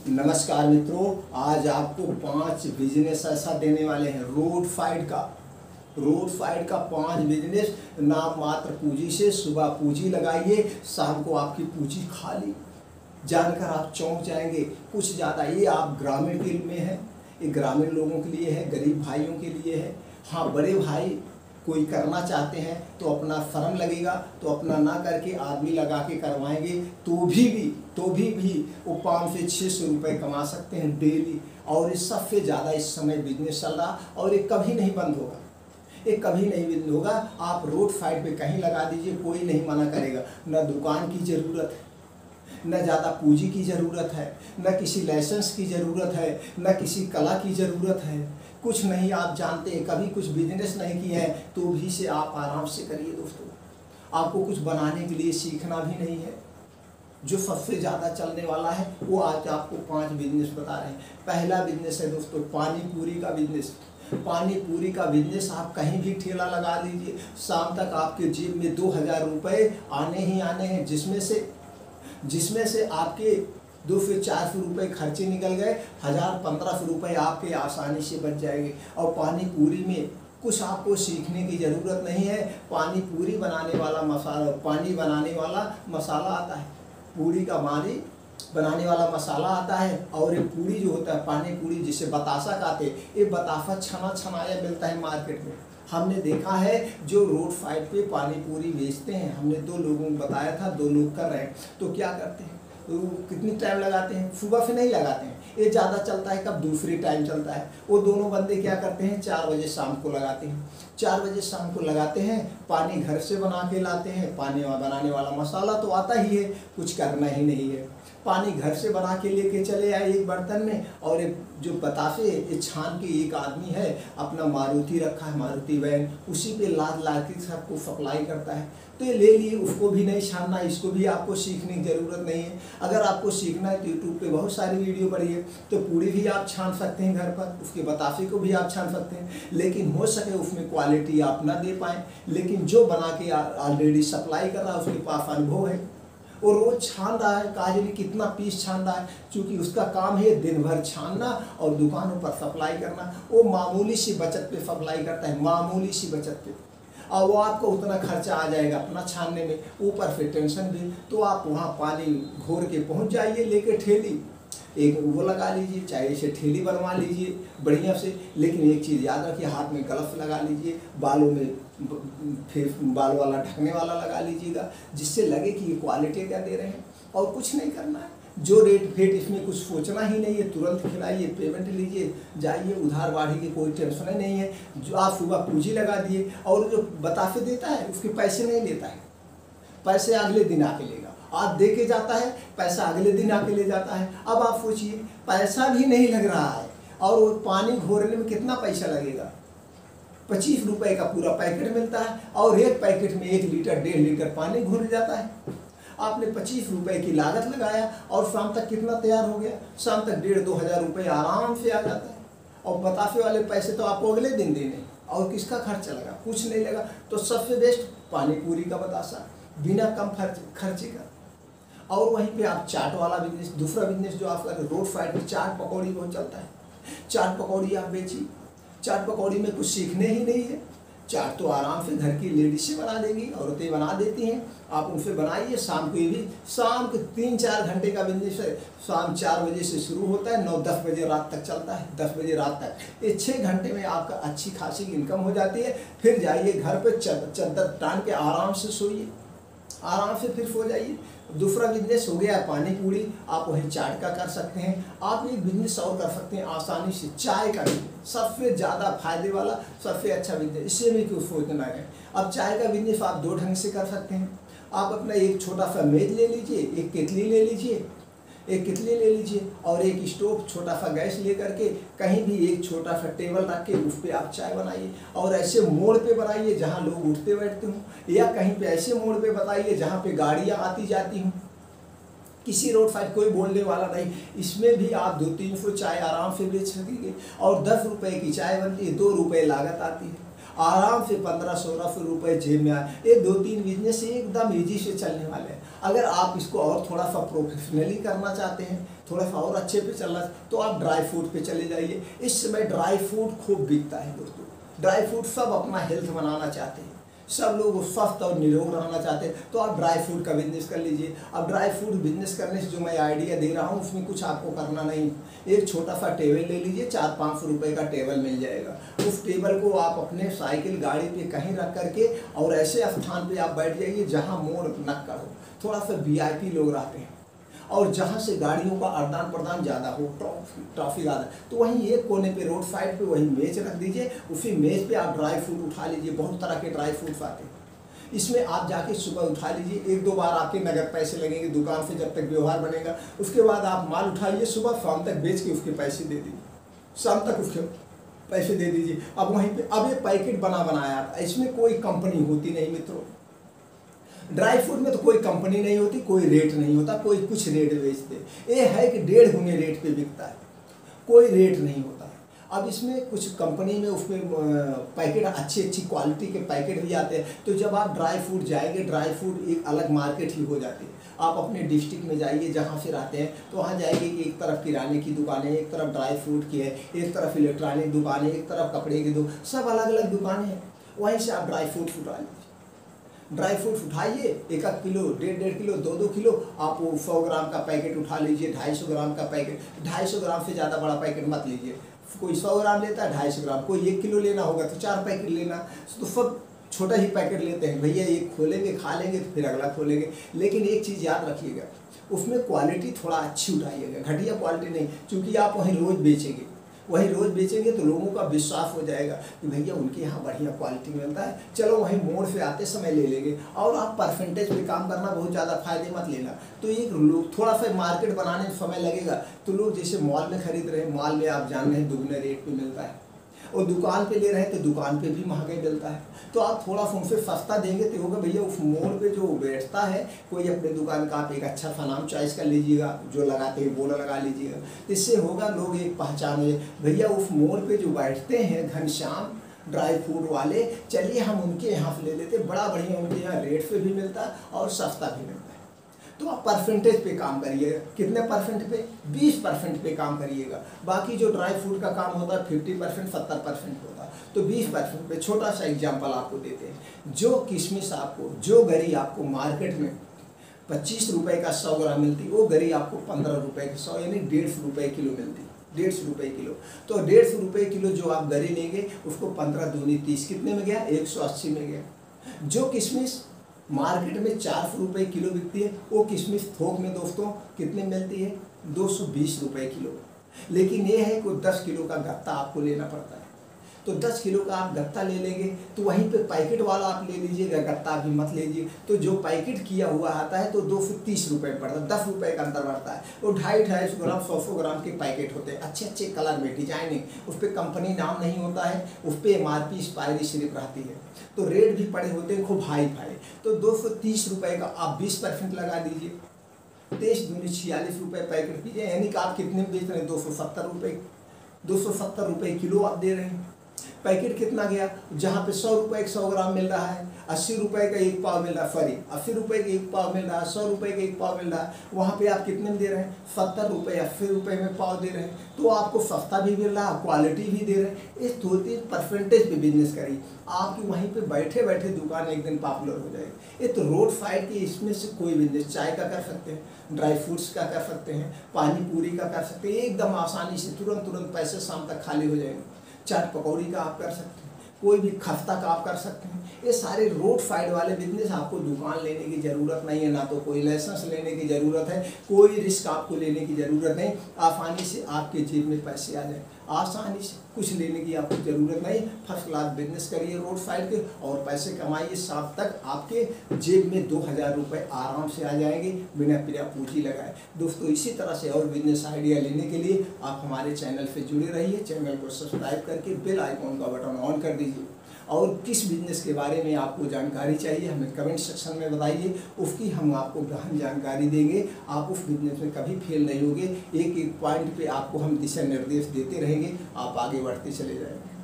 नमस्कार मित्रों, आज आपको 5 बिजनेस ऐसा देने वाले हैं रोड फाइड का 5 बिजनेस। नाम मात्र पूंजी से सुबह पूंजी लगाइए, शाम को आपकी पूंजी खाली। जानकर आप चौंक जाएंगे। कुछ ज़्यादा ये आप ग्रामीण के में है, ये ग्रामीण लोगों के लिए है, गरीब भाइयों के लिए है। हाँ, बड़े भाई कोई करना चाहते हैं तो अपना फर्म लगेगा, तो अपना ना करके आदमी लगा के करवाएंगे तो भी वो 500 से 600 रुपये कमा सकते हैं डेली। और इस सबसे ज़्यादा इस समय बिजनेस चल रहा और ये कभी नहीं बंद होगा, ये कभी नहीं बंद होगा। आप रोड साइड पे कहीं लगा दीजिए, कोई नहीं मना करेगा। न दुकान की ज़रूरत है, न ज़्यादा पूंजी की ज़रूरत है, न किसी लाइसेंस की ज़रूरत है, न किसी कला की ज़रूरत है। कुछ नहीं, आप जानते हैं, कभी कुछ बिजनेस नहीं किए हैं तो भी से आप आराम से करिए दोस्तों। आपको कुछ बनाने के लिए सीखना भी नहीं है। जो सबसे ज़्यादा चलने वाला है वो आज आपको 5 बिजनेस बता रहे हैं। पहला बिजनेस है दोस्तों पानी पूरी का बिजनेस। पानी पूरी का बिजनेस आप कहीं भी ठेला लगा लीजिए, शाम तक आपके जेब में 2000 रुपये आने ही आने हैं, जिसमें से आपके 200 से 400 रुपये खर्चे निकल गए, 1000-1500 रुपये आपके आसानी से बच जाएंगे। और पानी पूरी में कुछ आपको सीखने की ज़रूरत नहीं है। पानी पूरी बनाने वाला मसाला आता है, पूरी का बनाने वाला मसाला आता है। और ये पूरी जो होता है पानी पूरी, जिसे बतासा कहते हैं, ये बतासा छनाया मिलता है मार्केट में। हमने देखा है जो रोड साइड पे पानी पूरी बेचते हैं, हमने 2 लोगों को बताया था, 2 लोग कर रहे हैं। तो क्या करते हैं, तो कितनी टाइम लगाते हैं, सुबह से नहीं लगाते हैं, ये ज़्यादा चलता है कब दूसरी टाइम चलता है। वो दोनों बंदे क्या करते हैं, 4 बजे शाम को लगाते हैं। 4 बजे शाम को लगाते हैं, पानी घर से बना के लाते हैं। पानी बनाने वाला मसाला तो आता ही है, कुछ करना ही नहीं है। पानी घर से बना के लेके चले आए एक बर्तन में, और एक जो बतासे ये छान के एक आदमी है, अपना मारुति रखा है, मारुति वैन, उसी पे लाद के सबको सप्लाई करता है। तो ये ले लिए, उसको भी नहीं छानना, इसको भी आपको सीखने की ज़रूरत नहीं है। अगर आपको सीखना है तो यूट्यूब पे बहुत सारी वीडियो पड़ी है, तो पूरी भी आप छान सकते हैं घर पर, उसके बतासे को भी आप छान सकते हैं। लेकिन हो सके उसमें क्वालिटी आप ना दे पाएँ, लेकिन जो बना के ऑलरेडी सप्लाई कर रहा है उसके पास अनुभव है, वो रोज छान रहा है, काजली कितना पीस छान रहा है, क्योंकि उसका काम है दिन भर छानना और दुकानों पर सप्लाई करना। वो मामूली सी बचत पे सप्लाई करता है, मामूली सी बचत पे, और वो आपको उतना खर्चा आ जाएगा अपना छानने में, ऊपर से टेंशन भी। तो आप वहाँ पानी घोर के पहुँच जाइए लेके ठेली, एक वो लगा लीजिए, चाहे इसे ठेली बनवा लीजिए बढ़िया से। लेकिन एक चीज़ याद रखिए, हाथ में ग्लव्स लगा लीजिए, बालों में फिर बाल वाला ढकने वाला लगा लीजिएगा, जिससे लगे कि ये क्वालिटी क्या दे रहे हैं। और कुछ नहीं करना है, जो रेट फेट इसमें कुछ सोचना ही नहीं है, तुरंत खिलाइए, पेमेंट लीजिए, जाइए, उधार बाढ़ी की कोई टेंशन ही नहीं है। जो आप सुबह पूंजी लगा दिए, और जो बतासे देता है उसके पैसे नहीं लेता है, पैसे अगले दिन आके लेगा। आज दे के जाता है, पैसा अगले दिन आके ले जाता है। अब आप सोचिए, पैसा भी नहीं लग रहा है और वो पानी घोरने में कितना पैसा लगेगा। 25 रुपये का पूरा पैकेट मिलता है, और एक पैकेट में 1 लीटर 1.5 लीटर पानी घुल जाता है। आपने 25 रुपये की लागत लगाया और शाम तक कितना तैयार हो गया, शाम तक 1,500-2 हज़ार रुपये आराम से आ जाता है। और बतासे वाले पैसे तो आपको अगले दिन देने, और किसका खर्चा लगा, कुछ नहीं लगा। तो सबसे बेस्ट पानी पूरी का बतासा, बिना कम खर्चे का। और वहीं पे आप चाट वाला बिजनेस, दूसरा बिजनेस जो आपका रोड साइड में चाट पकौड़ी बहुत चलता है। चाट पकौड़ी आप बेचिए, चाट पकौड़ी में कुछ सीखने ही नहीं है। चाट तो आराम से घर की लेडीज़ें बना देंगी, औरतें बना देती हैं, आप उनसे बनाइए। शाम को, ये भी शाम के 3-4 घंटे का बिजनेस है। शाम 4 बजे से शुरू होता है, 9-10 बजे रात तक चलता है, 10 बजे रात तक। ये 6 घंटे में आपका अच्छी खासी इनकम हो जाती है। फिर जाइए घर पर चद्दर टान के आराम से सोइए, आराम से फिर सो जाइए। दूसरा बिजनेस हो गया पानी पूरी, आप वही चाट का कर सकते हैं। आप एक बिजनेस और कर सकते हैं आसानी से, चाय का बिजनेस, सबसे ज़्यादा फायदे वाला, सबसे अच्छा बिजनेस, इससे भी कुछ सोचना है। अब चाय का बिजनेस आप 2 ढंग से कर सकते हैं। आप अपना एक छोटा सा मेज ले लीजिए, एक केतली ले लीजिए, और एक स्टोव, छोटा सा गैस ले करके कहीं भी एक छोटा सा टेबल रख के उस पर आप चाय बनाइए। और ऐसे मोड़ पे बनाइए जहाँ लोग उठते बैठते हों, या कहीं पे ऐसे मोड़ पे बताइए जहाँ पे गाड़ियाँ आती जाती हों, किसी रोड साइड कोई बोलने वाला नहीं। इसमें भी आप 2-300 चाय आराम से बेच सकेंगे। और 10 रुपये की चाय बनती है, 2 रुपये लागत आती है, आराम से 1500-1600 रुपये जेब में आए। ये 2-3 बिजनेस एकदम ईजी से चलने वाले हैं। अगर आप इसको और थोड़ा सा प्रोफेशनली करना चाहते हैं थोड़ा सा और अच्छे पे चलना तो आप ड्राई फ्रूट पे चले जाइए। इस समय ड्राई फ्रूट खूब बिकता है दोस्तों। ड्राई फ्रूट सब अपना हेल्थ बनाना चाहते हैं, सब लोग स्वस्थ और निरोग रहना चाहते हैं, तो आप ड्राई फ्रूट का बिजनेस कर लीजिए। अब ड्राई फ्रूट बिजनेस करने से जो मैं आइडिया दे रहा हूँ उसमें कुछ आपको करना नहीं, एक छोटा सा टेबल ले लीजिए, 400-500 रुपये का टेबल मिल जाएगा। उस टेबल को आप अपने साइकिल गाड़ी पे कहीं रख करके और ऐसे स्थान पे आप बैठ जाइए जहाँ मोड़ नक्कड़ हो, थोड़ा सा VIP लोग रहते हैं और जहाँ से गाड़ियों का आदान प्रदान ज़्यादा हो, ट्रैफिक ज़्यादा, तो वहीं एक कोने पे रोड साइड पे वहीं मेज रख दीजिए, उसी मेज पे आप ड्राई फ्रूट उठा लीजिए। बहुत तरह के ड्राई फ्रूट्स आते हैं, इसमें आप जाके सुबह उठा लीजिए। 1-2 बार आपके नगद पैसे लगेंगे दुकान से, जब तक व्यवहार बनेगा। उसके बाद आप माल उठाइए, सुबह शाम तक बेच के उसके पैसे दे दीजिए, शाम तक उसके पैसे दे दीजिए। अब वहीं पे अब ये पैकेट बनाया था, इसमें कोई कंपनी होती नहीं मित्रों। ड्राई फ्रूट में तो कोई कंपनी नहीं होती, कोई रेट नहीं होता, कोई कुछ रेट बेचते। ये है कि 1.5 गुने रेट पे बिकता है, कोई रेट नहीं होता है। अब इसमें कुछ कंपनी में उसमें पैकेट अच्छी क्वालिटी के पैकेट भी आते हैं। तो जब आप ड्राई फ्रूट जाएंगे, ड्राई फ्रूट एक अलग मार्केट ही हो जाती है। आप अपने डिस्ट्रिक्ट में जाइए जहाँ से रहते हैं, तो वहाँ जाएंगे कि एक तरफ किराने की दुकान है, एक तरफ ड्राई फ्रूट की है, एक तरफ इलेक्ट्रॉनिक दुकान है, एक तरफ कपड़े की दुकान, सब अलग अलग दुकानें हैं। वहीं से आप ड्राई फ्रूट उठा लीजिए। ड्राई फ्रूट उठाइए, 1-1 किलो, 1.5 किलो, 2-2 किलो, आप वो 100 ग्राम का पैकेट उठा लीजिए, 250 ग्राम का पैकेट। 250 ग्राम से ज़्यादा बड़ा पैकेट मत लीजिए। कोई 100 ग्राम लेता है 250 ग्राम, कोई 1 किलो लेना होगा तो 4 पैकेट लेना, तो सब छोटा ही पैकेट लेते हैं। भैया एक खोलेंगे, खा लेंगे तो फिर अगला खोलेंगे। लेकिन एक चीज़ याद रखिएगा, उसमें क्वालिटी थोड़ा अच्छी उठाइएगा, घटिया क्वालिटी नहीं, क्योंकि आप वहीं रोज़ बेचेंगे, तो लोगों का विश्वास हो जाएगा कि भैया उनके यहाँ बढ़िया क्वालिटी मिलता है, चलो वहीं मोड़ से आते समय ले लेंगे। और आप परसेंटेज पे काम करना, बहुत ज़्यादा फायदे मत लेना। तो ये लोग थोड़ा सा मार्केट बनाने में समय लगेगा। तो लोग जैसे मॉल में खरीद रहे हैं, मॉल में आप जान रहे हैं दुगने रेट पे मिलता है, और दुकान पे ले रहे हैं तो दुकान पे भी महंगाई मिलता है। तो आप थोड़ा सा उनसे सस्ता देंगे तो होगा भैया उस मोड़ पे जो बैठता है कोई अपने दुकान का, आप एक अच्छा सा नाम चॉइस कर लीजिएगा, जो लगाते हैं वो लगा लीजिएगा। इससे होगा लोग एक पहचान है, भैया उस मोड़ पे जो बैठते हैं घनश्याम ड्राई फ्रूट वाले, चलिए हम उनके यहाँ से ले लेते, बड़ा बढ़िया उनके यहाँ रेट पे भी मिलता है और सस्ता भी मिलता है। तो आप परसेंटेज पे काम करिएगा। कितने परसेंट पे? 20% पे काम करिएगा। बाकी जो ड्राई फ्रूट का काम होता है 50%, 70% होता है, तो 20% पे। छोटा सा एग्जांपल आपको देते हैं, जो किशमिश आपको, जो गरी आपको मार्केट में 25 रुपये का 100 ग्राम मिलती, वो गरी आपको 15 रुपये के 100 यानी 150 रुपये किलो मिलती, 150 रुपये किलो। तो 150 रुपये किलो जो आप गरी लेंगे उसको 15 दूनी 30, कितने में गया? 180 में गया। जो किशमिश मार्केट में 400 रुपये किलो बिकती है, वो किशमिश थोक में दोस्तों कितने मिलती है? 220 रुपये किलो। लेकिन ये है कि 10 किलो का गत्ता आपको लेना पड़ता है। तो 10 किलो का आप गत्ता ले लेंगे तो वहीं पे पैकेट वाला आप ले लीजिएगा, गत्ता भी मत लीजिए। तो जो पैकेट किया हुआ आता है तो 230 रुपये पड़ता है, 10 रुपये का अंतर बढ़ता है। वो 250-250 ग्राम 100 ग्राम के पैकेट होते हैं, अच्छे अच्छे कलर में, डिजाइनिंग, उस पर कंपनी नाम नहीं होता है, उस पर MRP एक्सपायरी सिर्फ रहती है। तो रेट भी पड़े होते हैं खूब हाई फाई। तो 230 रुपये का आप 20% लगा दीजिए, 23 दूनी 46 रुपये पैकेट कीजिए, यानी कि आप कितने में बेच रहे हैं? 270 रुपये, 270 रुपये किलो आप दे रहे हैं। पैकेट कितना गया? जहाँ पे 100 रुपये का 100 ग्राम मिल रहा है, 80 रुपये का 1 पाव मिल रहा है, 80 रुपये का 1 पाव मिल रहा है, 100 रुपये का 1 पाव मिल रहा है, वहाँ पे आप कितने में दे रहे हैं? 70 रुपये, 80 रुपये में पाव दे रहे हैं। तो आपको सस्ता भी मिल रहा है, क्वालिटी भी दे रहे हैं। इस 2-3% पे बिजनेस करिए, आपकी वहीं पे बैठे बैठे दुकान एक दिन पॉपुलर हो जाएगी। ये तो रोड साइड की, इसमें से कोई बिजनेस, चाय का कर सकते हैं, ड्राई फ्रूट्स का कर सकते हैं, पानी पूरी का कर सकते हैं, एकदम आसानी से तुरंत पैसे शाम तक खाली हो जाएंगे। चाट पकौड़ी का आप कर सकते हैं, कोई भी खस्ता का आप कर सकते हैं। ये सारे रोड साइड वाले बिजनेस, आपको दुकान लेने की ज़रूरत नहीं है, ना तो कोई लाइसेंस लेने की ज़रूरत है, कोई रिस्क आपको लेने की ज़रूरत नहीं। आसानी से आपके जेब में पैसे आ जाए, आसानी से, कुछ लेने की आपको ज़रूरत नहीं। फर्स्ट क्लास बिजनेस करिए रोड साइड के और पैसे कमाइए, शाम तक आपके जेब में 2000 रुपये आराम से आ जाएंगे बिना पूंजी लगाए। दोस्तों इसी तरह से और बिजनेस आइडिया लेने के लिए आप हमारे चैनल से जुड़े रहिए, चैनल को सब्सक्राइब करके बेल आइकॉन का बटन ऑन कर दीजिए। और किस बिजनेस के बारे में आपको जानकारी चाहिए हमें कमेंट सेक्शन में बताइए, उसकी हम आपको गहन जानकारी देंगे। आप उस बिजनेस में कभी फेल नहीं होंगे, एक एक पॉइंट पे आपको हम दिशा निर्देश देते रहेंगे, आप आगे बढ़ते चले जाएंगे।